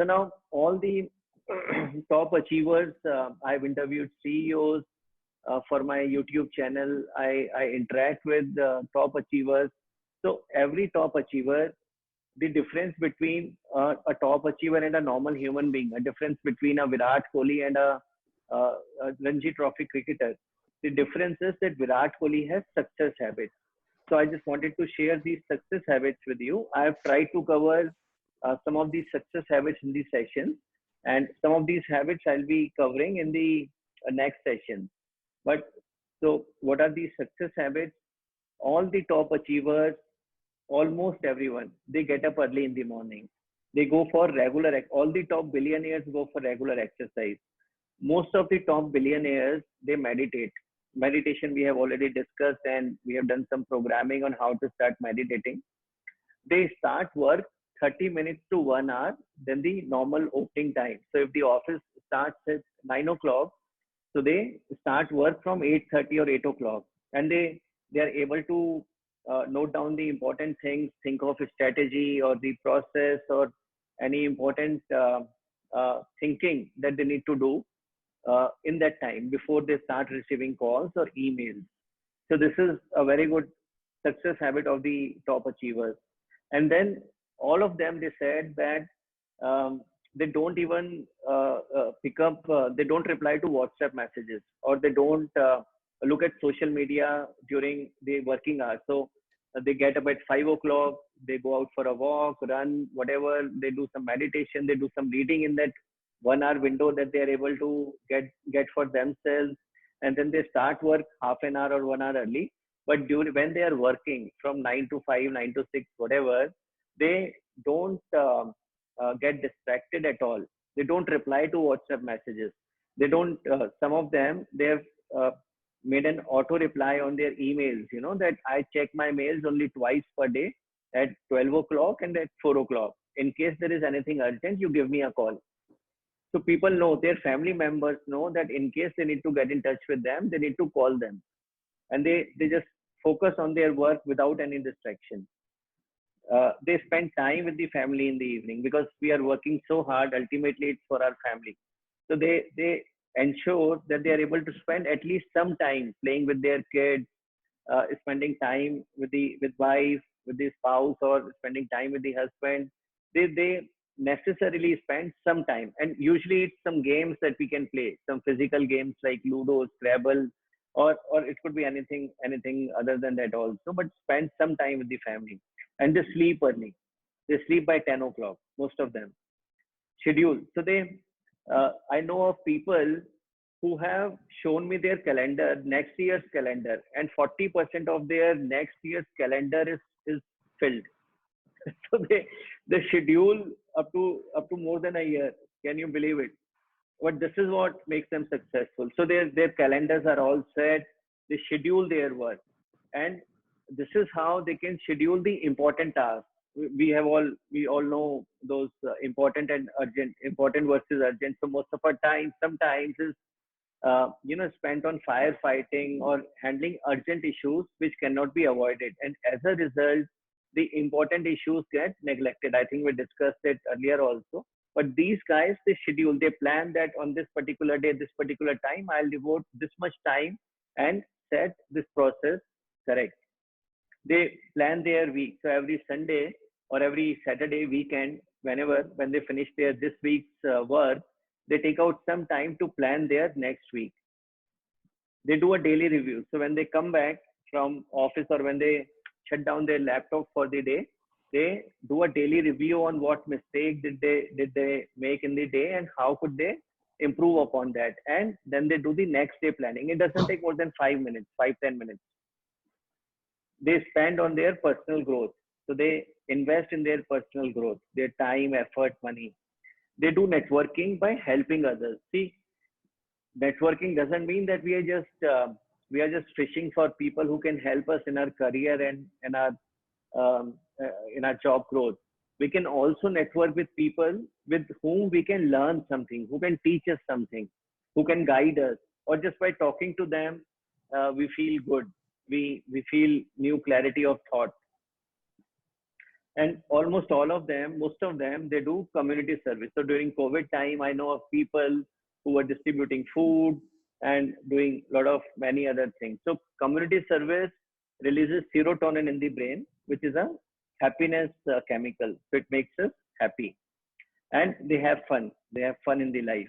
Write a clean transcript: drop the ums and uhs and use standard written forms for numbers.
So now all the top achievers, I've interviewed CEOs for my YouTube channel. I interact with top achievers. So every top achiever, the difference between a top achiever and a normal human being, a difference between a Virat Kohli and a Ranji Trophy cricketer. The difference is that Virat Kohli has success habits. So I just wanted to share these success habits with you. I have tried to cover some of these success habits in these sessions, and some of these habits I'll be covering in the next session. But so, what are these success habits? All the top achievers, almost everyone, they get up early in the morning. They go for all the top billionaires go for regular exercise. Most of the top billionaires, they meditate. Meditation we have already discussed, and we have done some programming on how to start meditating. They start work 30 minutes to 1 hour than the normal opening time. So if the office starts at 9 o'clock, so they start work from 8:30 or 8 o'clock, and they are able to note down the important things, think of a strategy or the process or any important thinking that they need to do in that time before they start receiving calls or emails. So this is a very good success habit of the top achievers. And then all of them, they said that they don't even they don't reply to WhatsApp messages, or they don't look at social media during the working hours. So they get up at 5 o'clock, they go out for a walk, run, whatever, they do some meditation, they do some reading in that 1 hour window that they are able to get for themselves, and then they start work half an hour or 1 hour early. But during when they are working from 9 to 5, 9 to 6, whatever, they don't get distracted at all. They don't reply to WhatsApp messages. They don't. Some of them, they have made an auto reply on their emails. You know that I check my mails only twice per day, at 12 o'clock and at 4 o'clock. In case there is anything urgent, you give me a call. So people know, their family members know that in case they need to get in touch with them, they need to call them, and they just focus on their work without any distraction. They spend time with the family in the evening, because we are working so hard. Ultimately, it's for our family. So they ensure that they are able to spend at least some time playing with their kids, spending time with the with wife, with the spouse, or spending time with the husband. They necessarily spend some time, and usually it's some games that we can play, some physical games like Ludo, Scrabble, or it could be anything other than that also. But spend some time with the family, and they sleep early. They sleep by 10 o'clock, most of them. Schedule. So I know of people who have shown me their calendar, next year's calendar, and 40% of their next year's calendar is filled. So they schedule up to more than a year. Can you believe it? But this is what makes them successful. So their calendars are all set. They schedule their work, and this is how they can schedule the important tasks. We all know those important and urgent, important versus urgent. So most of our time sometimes is spent on firefighting or handling urgent issues which cannot be avoided, and as a result, the important issues get neglected. I think we discussed it earlier also. But these guys, they schedule, they plan that on this particular day, this particular time, I'll devote this much time and set this process correct. They plan their week. So every Sunday or every Saturday weekend, when they finish their this week's work, they take out some time to plan their next week. They do a daily review. So when they come back from office, or when they shut down their laptop for the day, they do a daily review on what mistake did they make in the day, and how could they improve upon that. And then they do the next day planning. It doesn't take more than 5 minutes, 5-10 minutes. They spend on their personal growth. So they invest in their personal growth, their time, effort, money. They do networking by helping others. See, networking doesn't mean that we are just fishing for people who can help us in our career and in our job growth. We can also network with people with whom we can learn something, who can teach us something, who can guide us, or just by talking to them, we feel good. We feel new clarity of thought. And almost all of them, most of them, they do community service. So during COVID time, I know of people who were distributing food and doing a lot of many other things. So community service releases serotonin in the brain, which is a happiness chemical. So it makes us happy, and they have fun in the life.